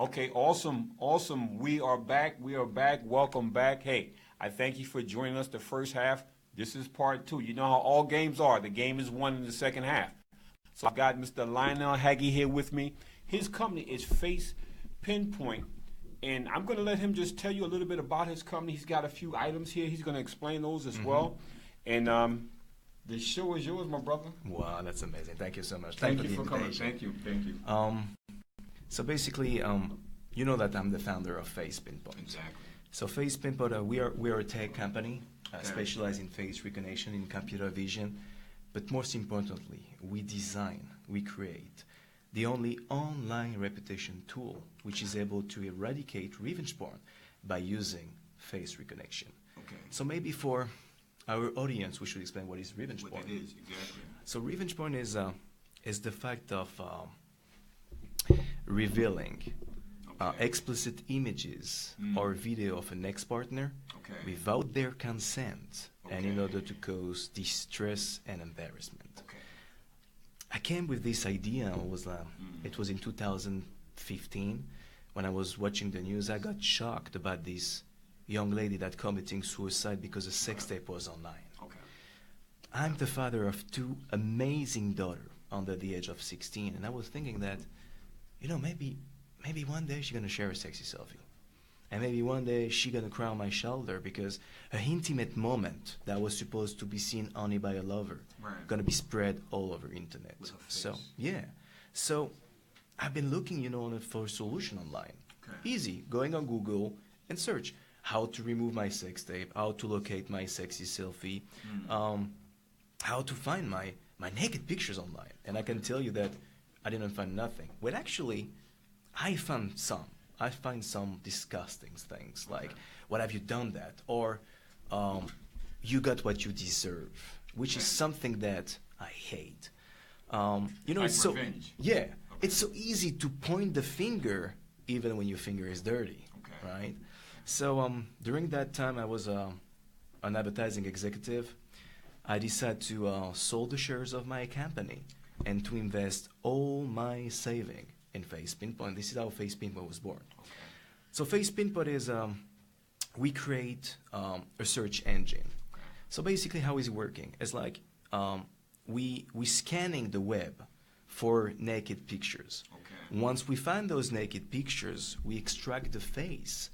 Okay, awesome, awesome. We are back. We are back. Welcome back. Hey, I thank you for joining us the first half. This is part two. You know how all games are. The game is won in the second half. So I've got Mr. Lionel Haggy here with me. His company is FacePinPoint, and I'm going to let him just tell you a little bit about his company. He's got a few items here. He's going to explain those as well. And the show is yours, my brother. Wow, that's amazing. Thank you so much. Thank you for coming. Thank you. So basically, you know that I'm the founder of FacePinPoint. Exactly. So FacePinPoint, we are a tech company specialized in face recognition, in computer vision, but most importantly, we design, we create the only online reputation tool which is able to eradicate revenge porn by using face recognition. Okay. So maybe for our audience, we should explain what is revenge porn. What it is, exactly. So revenge porn is the fact of revealing explicit images or video of an ex-partner without their consent and in order to cause distress and embarrassment. I came with this idea, it was in 2015 when I was watching the news. I got shocked about this young lady that committing suicide because a sex tape was online. I'm the father of two amazing daughters under the age of 16, and I was thinking that, you know, maybe one day she's gonna share a sexy selfie, and maybe one day she's gonna cry on my shoulder because an intimate moment that was supposed to be seen only by a lover gonna be spread all over internet. So yeah, so I've been looking, for a solution online. Easy, going on Google and search how to remove my sex tape, how to locate my sexy selfie, how to find my naked pictures online, and I can tell you that I didn't find nothing. Well, actually, I find some disgusting things, like, what have you done that? Or, you got what you deserve, which is something that I hate. It's so, revenge. Yeah, it's so easy to point the finger even when your finger is dirty, right? So, during that time, I was an advertising executive. I decided to sell the shares of my company and to invest all my saving in FacePinPoint. This is how FacePinPoint was born. So FacePinPoint is, we create a search engine. So basically how is it working? It's like we scanning the web for naked pictures. Once we find those naked pictures, we extract the face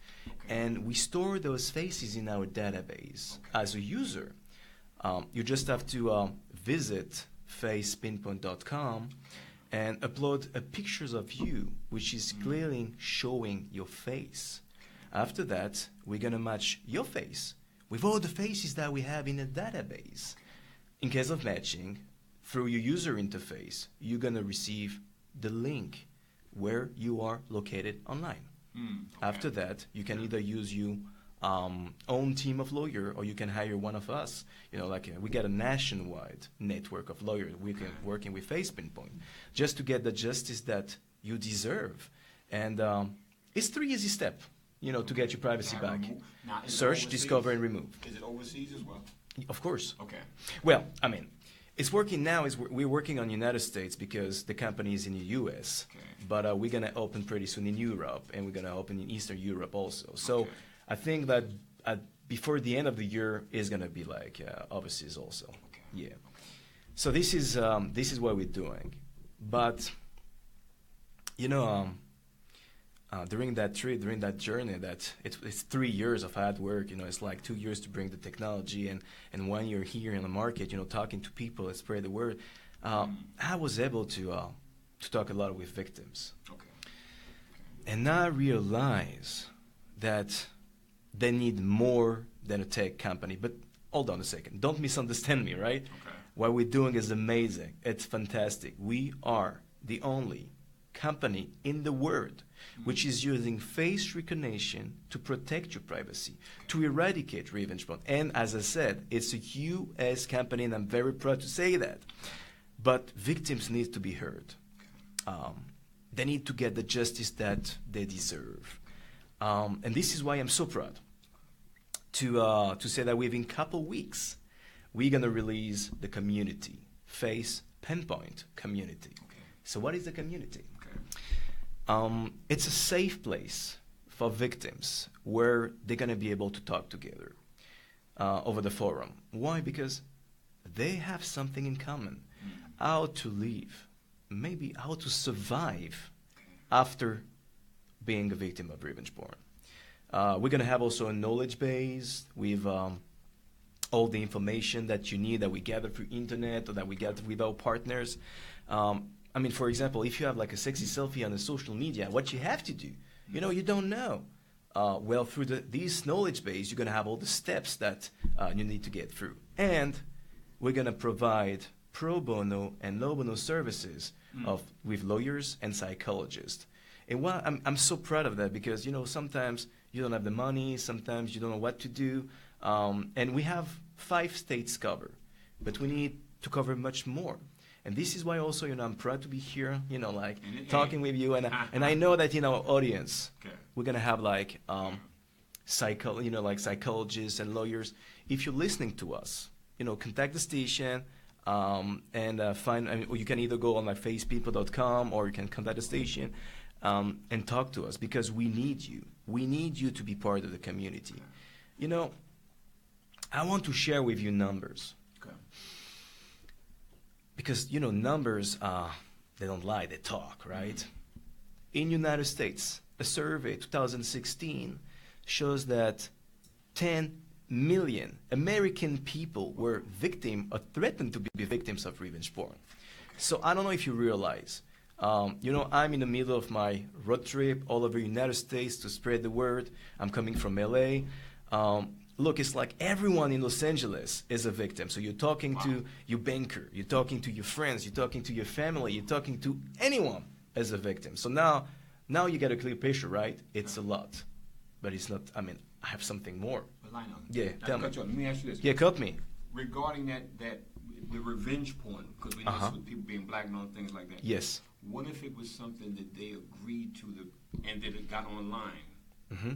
and we store those faces in our database. As a user, you just have to visit FacePinPoint.com and upload pictures of you, which is clearly showing your face. After that, we're gonna match your face with all the faces that we have in a database. In case of matching, through your user interface, you're gonna receive the link where you are located online. After that, you can either use your own team of lawyers, or you can hire one of us. We got a nationwide network of lawyers working with FacePinPoint just to get the justice that you deserve. And it's 3 easy steps, to get your privacy back. Search, discover, and remove. Is it overseas as well? Of course. Okay. Well, it's working now. We're working on United States because the company is in the U.S. But we're gonna open pretty soon in Europe, and we're gonna open in Eastern Europe also. So I think that before the end of the year is gonna be like overseas also. Yeah. So this is what we're doing. But during that trip, during that journey, that it's 3 years of hard work. It's like 2 years to bring the technology, and 1 year here in the market, talking to people and spread the word. I was able to talk a lot with victims, and I realized that they need more than a tech company. But hold on a second, don't misunderstand me, right? What we're doing is amazing. It's fantastic. We are the only company in the world which is using face recognition to protect your privacy, to eradicate revenge porn. And as I said, it's a US company, and I'm very proud to say that. But victims need to be heard. They need to get the justice that they deserve. And this is why I'm so proud to say that within a couple weeks, we're going to release the community, FacePinPoint community. So what is the community? It's a safe place for victims where they're going to be able to talk together over the forum. Why? Because they have something in common. How to live, maybe how to survive after being a victim of revenge porn. We're going to have also a knowledge base with all the information that you need that we gather through internet or that we gather with our partners. I mean, for example, if you have like a sexy selfie on the social media, what you have to do, you don't know. Well, through this knowledge base, you're going to have all the steps that you need to get through. And we're going to provide pro bono and no bono services with lawyers and psychologists. And I'm so proud of that because, sometimes you don't have the money, sometimes you don't know what to do. And we have 5 states covered, but we need to cover much more. And this is why also, I'm proud to be here, talking with you. And I know that in our audience, we're going to have like, psychologists and lawyers. If you're listening to us, contact the station and find, or you can either go on like FacePinPoint.com or you can contact the station and talk to us because we need you. We need you to be part of the community. I want to share with you numbers. Okay. Because, numbers, they don't lie, they talk, right? In United States, a survey, 2016, shows that 10 million American people were victim or threatened to be victims of revenge porn. So I don't know if you realize, I'm in the middle of my road trip all over the United States to spread the word. I'm coming from LA. Look, it's like everyone in Los Angeles is a victim. So you're talking to your banker, you're talking to your friends, you're talking to your family, you're talking to anyone as a victim. So now you get a clear picture, right? It's a lot. But it's not, I have something more. But Lionel, yeah, tell me. Let me ask you this. Yeah, cut me. Regarding the revenge porn, because we know it's with people being black and all things like that. Yes. What if it was something that they agreed to and that it got online?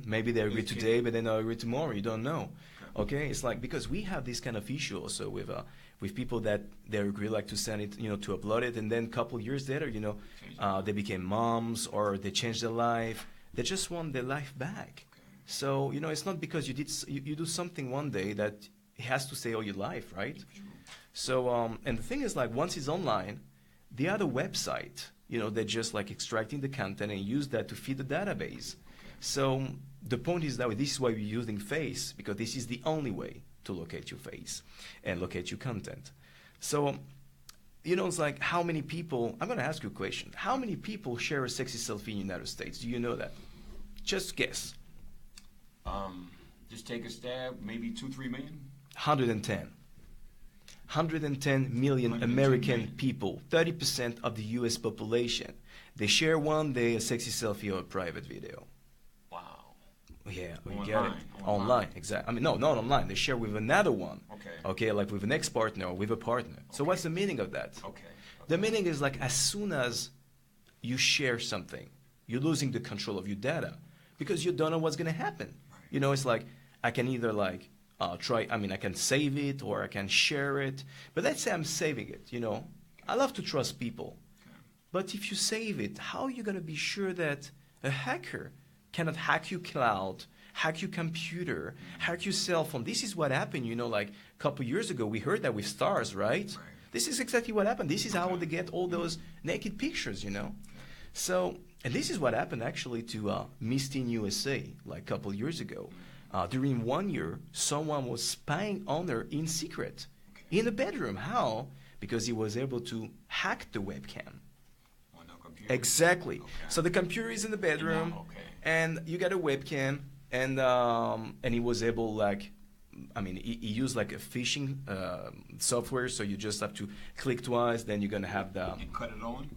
Maybe they agree today, but then they'll agree tomorrow. You don't know. Okay? It's like, because we have this kind of issue also with people that they agree like to send it, to upload it, and then a couple years later, they became moms or they changed their life. They just want their life back. Okay. So, it's not because you do something one day that it has to stay all your life, right? True. So, and the thing is, like, once it's online, the other website, they're just like extracting the content and use that to feed the database. So the point is that this is why we're using Face, because this is the only way to locate your face and locate your content. So, it's like how many people, I'm going to ask you a question. How many people share a sexy selfie in the United States? Do you know that? Just guess. Just take a stab, maybe 2-3 million? 110. 110 million American people, 30% of the U.S. population. They share one day a sexy selfie or a private video. Yeah, we get it. Online, exactly. No, not online. They share with another one. Okay, like with an ex-partner or with a partner. So what's the meaning of that? The meaning is like as soon as you share something, you're losing the control of your data because you don't know what's going to happen. It's like I can either like I can save it or I can share it. But let's say I'm saving it, I love to trust people. But if you save it, how are you going to be sure that a hacker cannot hack your cloud, hack your computer, hack your cell phone? This is what happened, like a couple years ago. We heard that with stars, right? This is exactly what happened. This is how they get all those naked pictures, So, and this is what happened actually to Miss Teen USA, like a couple years ago. During 1 year, someone was spying on her in secret, in the bedroom. How? Because he was able to hack the webcam. Exactly. So the computer is in the bedroom, and you got a webcam, and he was able he used like a phishing software, so you just have to click twice, then you're gonna have the. And cut it on.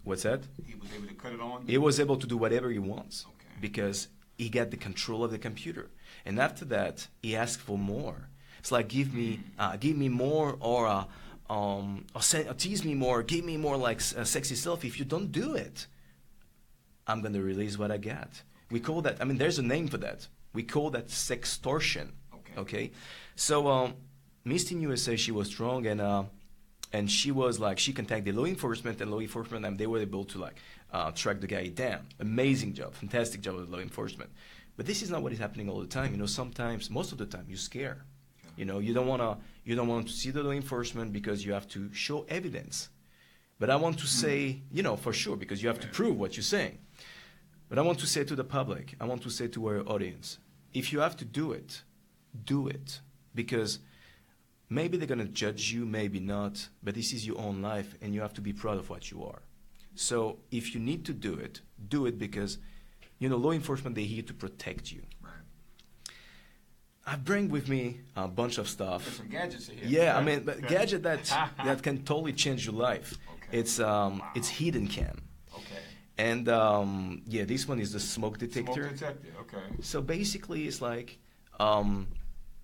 What's that? He was able to cut it on. He was able to do whatever he wants because he got the control of the computer, and after that he asked for more. It's like give me more, or tease me more, give me more like a sexy selfie. If you don't do it, I'm going to release what I got. We call that, there's a name for that. We call that sextortion. Okay? So Miss Teen USA, she was strong, and she was like, she contacted law enforcement, and law enforcement, and they were able to like track the guy down. Amazing job, fantastic job of law enforcement. But this is not what is happening all the time. You know, sometimes, most of the time, you scare. You know, you don't want to see the law enforcement because you have to show evidence. But I want to say, you know, for sure, because you have to prove what you're saying. But I want to say to the public, I want to say to our audience, if you have to do it, do it. Because maybe they're going to judge you, maybe not, but this is your own life, and you have to be proud of what you are. So if you need to do it because, you know, law enforcement, they're here to protect you. Right. I bring with me a bunch of stuff. There's some gadgets here. Yeah, I mean, but gadget that can totally change your life. Okay. It's hidden cam. Okay. And yeah, this one is the smoke detector. Smoke detector, okay. So basically, it's like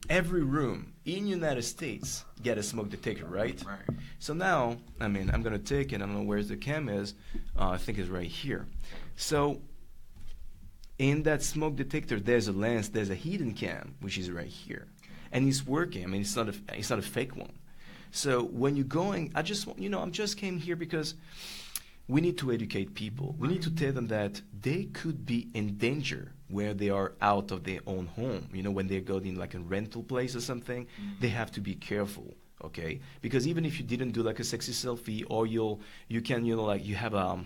every room in United States get a smoke detector, right? Right. So now, I mean, I'm gonna take it. I don't know where the cam is. I think it's right here. So in that smoke detector, there's a lens. There's a hidden cam, which is right here, and it's working. I mean, it's not a fake one. So when you're going, I'm just came here because we need to educate people. We need to tell them that they could be in danger where they are out of their own home. You know, when they go in like a rental place or something, they have to be careful, okay? Because even if you didn't do like a sexy selfie, or you can, you know, like you have a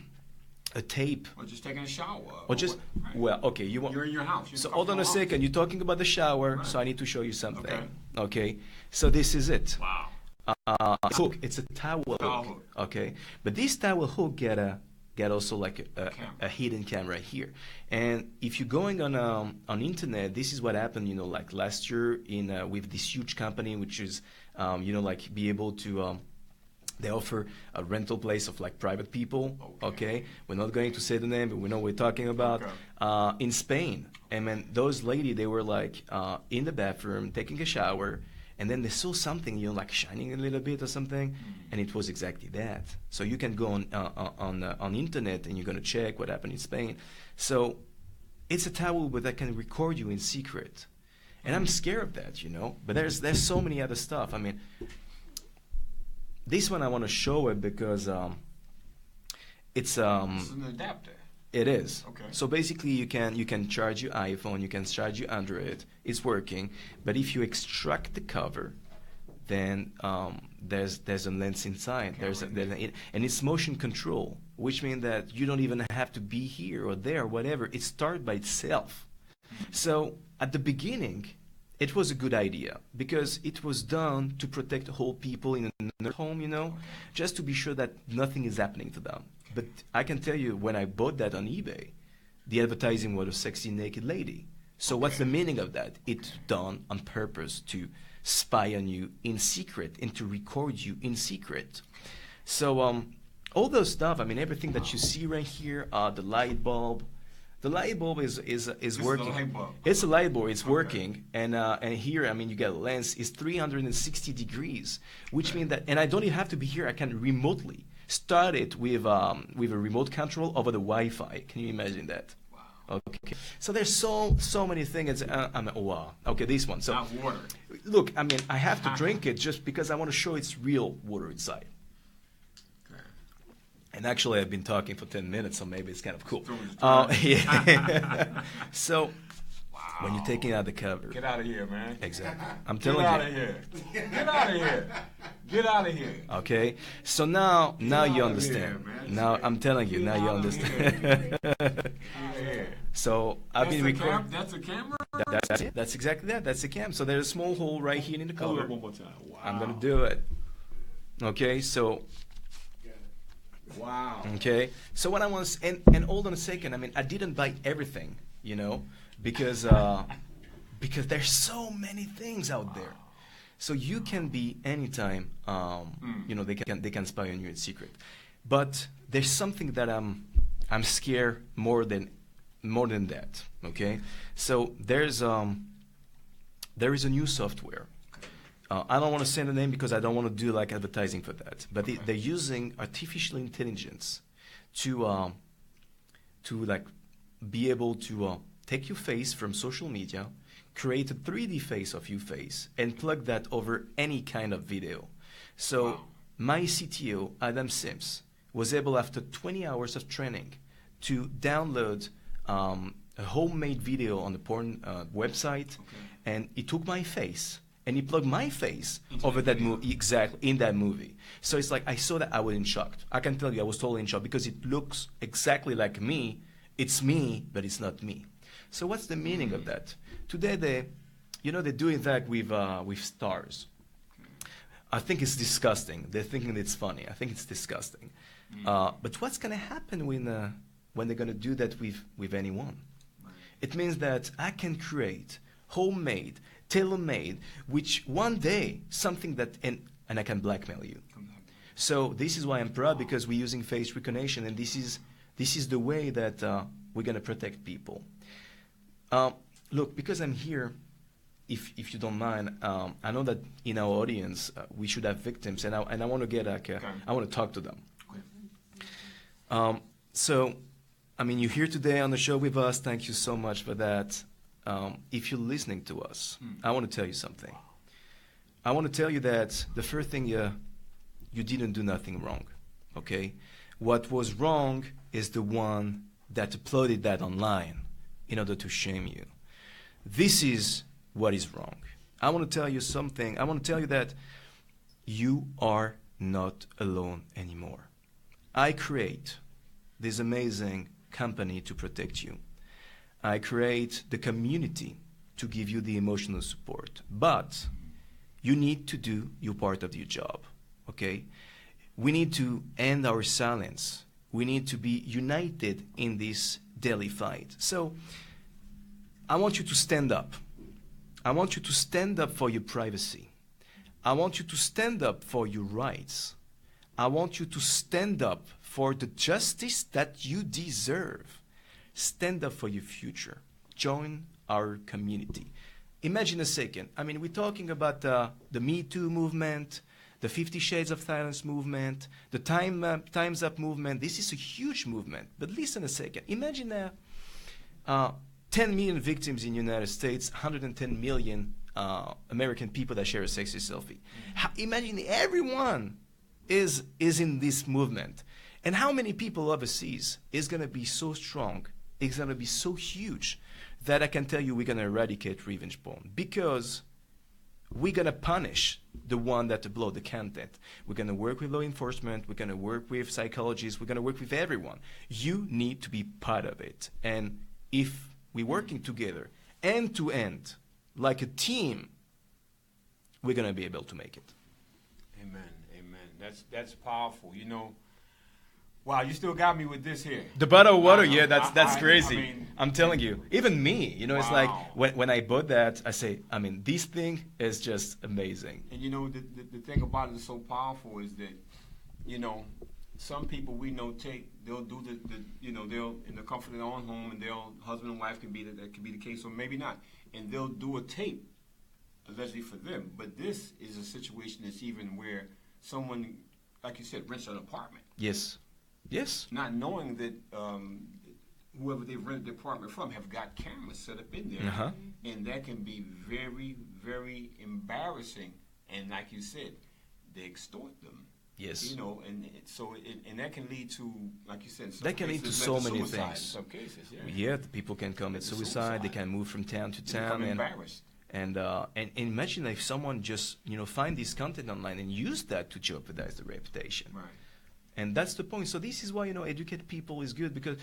tape. Or just taking a shower. Or just, right. well, okay. You're in your house. So hold on a second. You're talking about the shower, right. So I need to show you something. Okay. Okay? So this is it. Wow. Hook. It's a towel hook. Okay, but this towel hook get also like a hidden camera here. And if you're going on internet, this is what happened. You know, like last year with this huge company, which is you know, like be able to. They offer a rental place of like private people. Okay, we're not going to say the name, but we know what we're talking about. Okay. In Spain, and man, those lady, they were like in the bathroom taking a shower. And then they saw something, you know, like shining a little bit or something, and it was exactly that. So you can go on internet and you're gonna check what happened in Spain. So it's a towel that can record you in secret, and I'm scared of that, you know. But there's so many other stuff. I mean, this one I want to show it because it's an adapter. It is. Okay. So basically, you can charge your iPhone, you can charge your Android. It's working, but if you extract the cover, then there's a lens inside. And it's motion control, which means that you don't even have to be here or there, or whatever. It starts by itself. So at the beginning, it was a good idea because it was done to protect whole people in their home, you know, just to be sure that nothing is happening to them. But I can tell you, when I bought that on eBay, the advertising was a sexy naked lady. So what's the meaning of that? It's done on purpose to spy on you in secret and to record you in secret. So all those stuff, I mean, everything that you see right here, the light bulb. The light bulb is working. Light bulb. It's a light bulb. It's working, and here, I mean, you get a lens. It's 360 degrees, which means that, and I don't even have to be here. I can remotely start it with a remote control over the Wi-Fi. Can you imagine that? Wow. Okay. So there's so many things. Wow. Okay, this one. So not water. Look, I mean, I have to drink it just because I want to show it's real water inside. And actually, I've been talking for 10 minutes, so maybe it's kind of cool. Yeah. So, when you're taking out the cover. Get out of here, man. Exactly. I'm telling you. Get out of here. Get out of here. Get out of here. Okay. So now you understand. Now I'm telling you. Now you understand. So I've been recording. That's a camera. That's it. That's exactly that. That's the cam. So there's a small hole right here in the cover. Hold it one more time. Wow. I'm gonna do it. Okay. So. Wow. Okay. So what I was, and hold on a second. I mean, I didn't buy everything, you know, because there's so many things out there. So you can be anytime, you know, they can spy on you in secret. But there's something that I'm scared more than that. Okay. So there is a new software. I don't want to say the name because I don't want to do like advertising for that. But they're using artificial intelligence to like be able to take your face from social media, create a 3D face of your face, and plug that over any kind of video. So my CTO, Adam Sims, was able, after 20 hours of training, to download a homemade video on the porn website, and he took my face and he plugged my face over that movie, exactly, in that movie. So it's like, I saw that, I was in shock. I can tell you, I was totally in shock because it looks exactly like me. It's me, but it's not me. So what's the meaning of that? Today, they're doing that with stars. I think it's disgusting. They're thinking it's funny. I think it's disgusting. But what's going to happen when they're going to do that with anyone? It means that I can create homemade, tailor-made, which one day, something that, and I can blackmail you. So this is why I'm proud, because we're using face recognition, and this is the way that we're going to protect people. Look, because I'm here, if you don't mind, I know that in our audience we should have victims, and I want to get I want to talk to them. So, I mean, you're here today on the show with us. Thank you so much for that. If you're listening to us, I want to tell you something. I want to tell you that the first thing, you didn't do nothing wrong, okay? What was wrong is the one that uploaded that online in order to shame you. This is what is wrong. I want to tell you something. I want to tell you that you are not alone anymore. I create this amazing company to protect you. I create the community to give you the emotional support. But you need to do your part of your job, okay? We need to end our silence. We need to be united in this daily fight. So I want you to stand up. I want you to stand up for your privacy. I want you to stand up for your rights. I want you to stand up for the justice that you deserve. Stand up for your future. Join our community. Imagine a second. I mean, we're talking about the Me Too movement, the 50 Shades of Silence movement, the Time's Up movement. This is a huge movement. But listen a second. Imagine 10 million victims in the United States, 110 million American people that share a sexy selfie. Imagine everyone is in this movement. And how many people overseas is going to be so strong, is going to be so huge, that I can tell you we're going to eradicate revenge porn. Because we're going to punish the one that upload the content. We're going to work with law enforcement. We're going to work with psychologists. We're going to work with everyone. You need to be part of it. And if we're working together, end to end, like a team, we're going to be able to make it. Amen. Amen. That's powerful. You know, wow, you still got me with this here. The bottle of water, yeah, that's crazy. I mean, I'm telling you, even me, you know, wow. It's like when I bought that, I say, I mean, this thing is just amazing. And you know, the thing about it is so powerful is that, you know, some people we know they'll do they'll in the comfort of their own home, and they'll, husband and wife that could be the case, or maybe not, and they'll do a tape allegedly for them. But this is a situation that's even where someone, like you said, rents an apartment. Yes. Not knowing that whoever they rented the apartment from have got cameras set up in there, and that can be very, very embarrassing. And like you said, they extort them. Yes. You know, and so that can lead to, like you said, in some that can lead to so many things. In some cases, yeah. The people can commit suicide. They can move from town to town. Become embarrassed. And imagine if someone just find this content online and use that to jeopardize the reputation. Right. And that's the point. So this is why educate people is good, because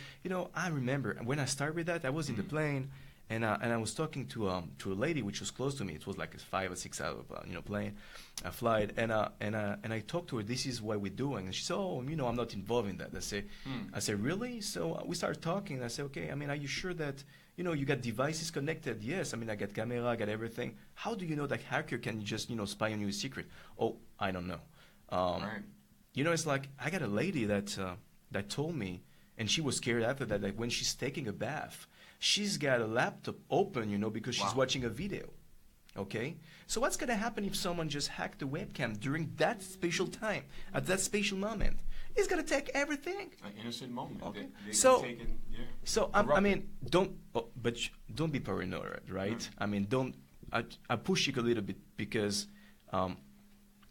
I remember when I started with that, I was in the plane, and I was talking to a lady which was close to me. It was like a 5 or 6 hour plane flight, and I talked to her. This is what we're doing, and she said, "Oh, I'm not involved in that." I say, "Really?" So we started talking, and I said, "Okay, I mean, are you sure that you got devices connected?" "Yes, I mean, I got camera, I got everything." "How do you know that hacker can just spy on your secret?" "Oh, I don't know." Right. It's like I got a lady that told me, and she was scared after that. Like when she's taking a bath, she's got a laptop open, because she's watching a video. Okay, so what's gonna happen if someone just hacked the webcam during that special time, at that special moment? It's gonna take everything. An innocent moment. Okay. So I mean, don't be paranoid, right? I mean, I push you a little bit because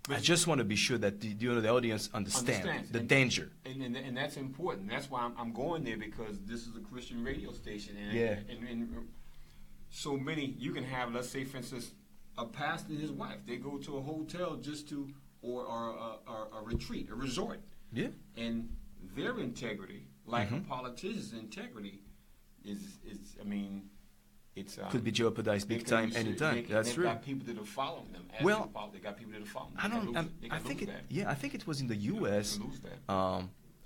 I just want to be sure that the audience understands the danger. And that's important. That's why I'm going there, because this is a Christian radio station. And so many, you can have, let's say, for instance, a pastor and his wife. They go to a hotel just to, or a retreat, a resort. Yeah. And their integrity, like a politician's integrity, it's could be jeopardized big time, anytime. That's true. They've got people that are following them. They got people that are following them. I think it was in the U.S. I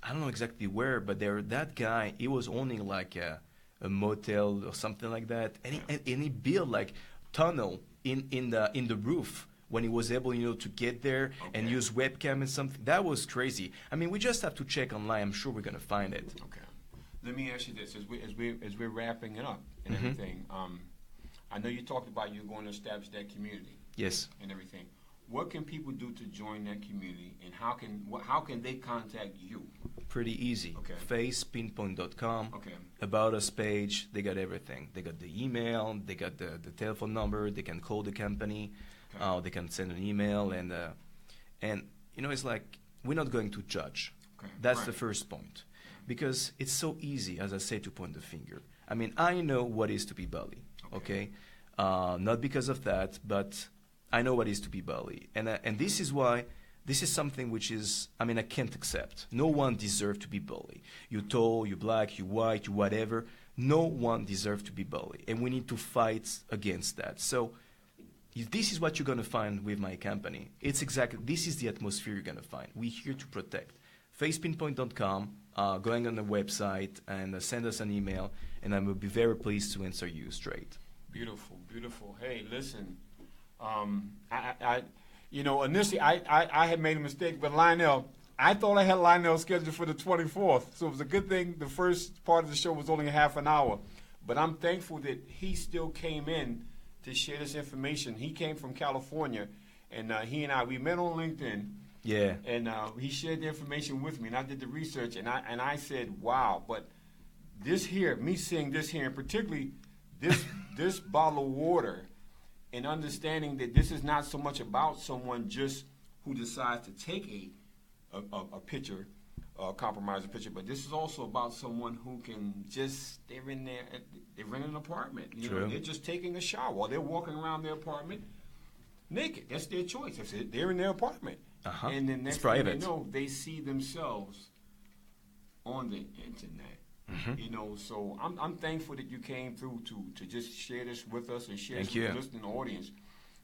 don't know exactly where, but that guy, he was owning like a motel or something like that, and he built like tunnel in the roof when he was able, to get there and use webcam and something. That was crazy. I mean, we just have to check online. I'm sure we're gonna find it. Okay. Let me ask you this: as we're wrapping it up and everything, I know you talked about you're going to establish that community. Yes. And everything. What can people do to join that community, and how can they contact you? Pretty easy. Okay. FacePinPoint.com. Okay. About us page. They got everything. They got the email. They got the telephone number. They can call the company. Okay. They can send an email, and it's like, we're not going to judge. Okay. That's the first point, because it's so easy, as I say, to point the finger. I mean, I know what is to be bully. Okay. Not because of that, but I know what is to be bully, and this is why. This is something which is, I can't accept. No one deserves to be bullied. You're tall, you're black, you're white, you're whatever. No one deserves to be bullied, and we need to fight against that. So this is what you're going to find with my company. This is the atmosphere you're going to find. We're here to protect. FacePinPoint.com, going on the website, and send us an email, and I will be very pleased to answer you straight. Beautiful, beautiful. Hey, listen, initially I had made a mistake, but Lionel, I thought I had Lionel scheduled for the 24th, so it was a good thing the first part of the show was only a half an hour. But I'm thankful that he still came in to share this information. He came from California, and he and we met on LinkedIn. Yeah. And he shared the information with me, and I did the research, and I said, wow. But me seeing this here, and particularly this bottle of water, and understanding that this is not so much about someone just who decides to take a picture, compromise a picture, but this is also about someone who can they're in an apartment. They're just taking a shower, or they're walking around their apartment naked. That's their choice. They're in their apartment. And then next thing they know, they see themselves on the internet. So I'm thankful that you came through to just share this with us and share this with the listening audience.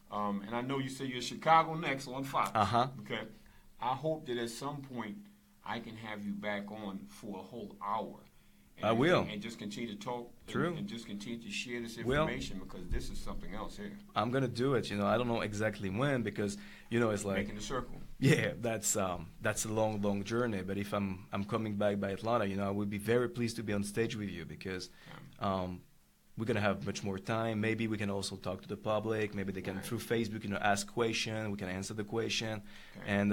And I know you say you're Chicago next on Fox. Okay. I hope that at some point I can have you back on for a whole hour. I will. And just continue to talk. True. And just continue to share this information, because this is something else here. I'm going to do it. I don't know exactly when, because, it's like... Making the circle. Yeah, that's a long, long journey. But if I'm coming back by Atlanta, I would be very pleased to be on stage with you, because we're going to have much more time. Maybe we can also talk to the public. Maybe they can, through Facebook, ask questions. We can answer the question. Okay. And,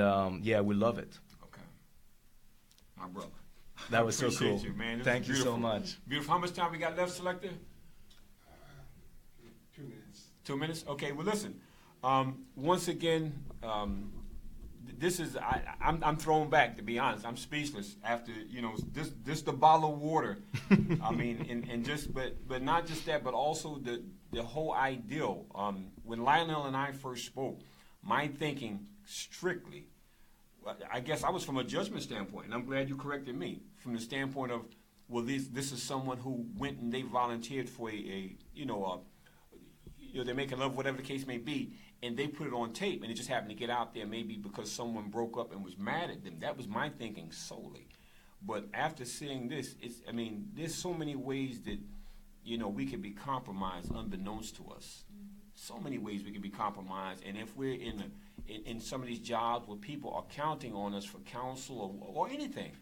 we love it. Okay. My brother. That was so cool. You, man. Thank you so much. Beautiful. How much time we got left, Selector? 2 minutes. 2 minutes? Okay, well, listen. Once again, this is, I'm thrown back, to be honest. I'm speechless after, this the bottle of water. But not just that, but also the whole ideal. When Lionel and I first spoke, my thinking strictly, I guess I was from a judgment standpoint, and I'm glad you corrected me, from the standpoint of, well, this is someone who went and they volunteered for they're making love, whatever the case may be, and they put it on tape, and it just happened to get out there maybe because someone broke up and was mad at them. That was my thinking solely. But after seeing this, there's so many ways that, we can be compromised unbeknownst to us. So many ways we can be compromised, and if we're in some of these jobs where people are counting on us for counsel or anything,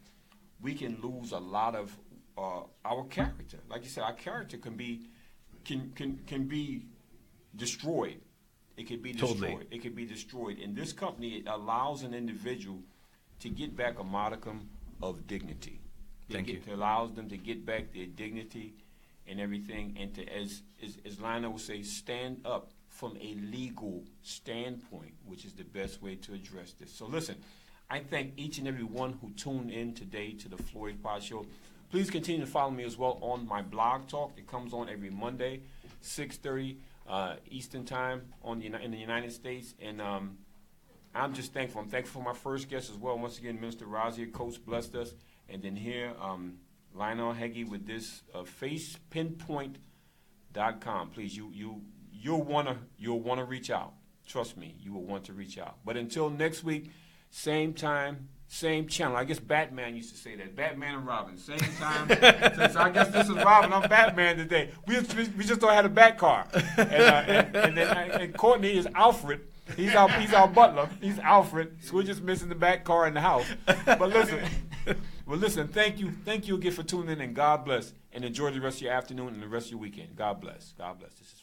we can lose a lot of our character. Like you said, our character can be destroyed. It could be destroyed. Totally. It could be destroyed. In this company, it allows an individual to get back a modicum of dignity. It allows them to get back their dignity and everything, and to, as Lionel would say, stand up from a legal standpoint, which is the best way to address this. So listen, I thank each and every one who tuned in today to the Floyd Pod Show. Please continue to follow me as well on my blog talk. It comes on every Monday, 6:30 Eastern Time in the United States. And I'm just thankful. I'm thankful for my first guest as well. Once again, Minister Razia, Coach blessed us. And then here, Lionel Heggie with this FacePinPoint.com. Please, you'll wanna reach out. Trust me, you will want to reach out. But until next week, same time, same channel. I guess Batman used to say that. Batman and Robin, same time. So I guess this is Robin. I'm Batman today. We just don't have a bat car. And Courtney is Alfred. He's our butler. He's Alfred. So we're just missing the bat car in the house. But listen, thank you again for tuning in, and God bless. And enjoy the rest of your afternoon and the rest of your weekend. God bless. God bless. This is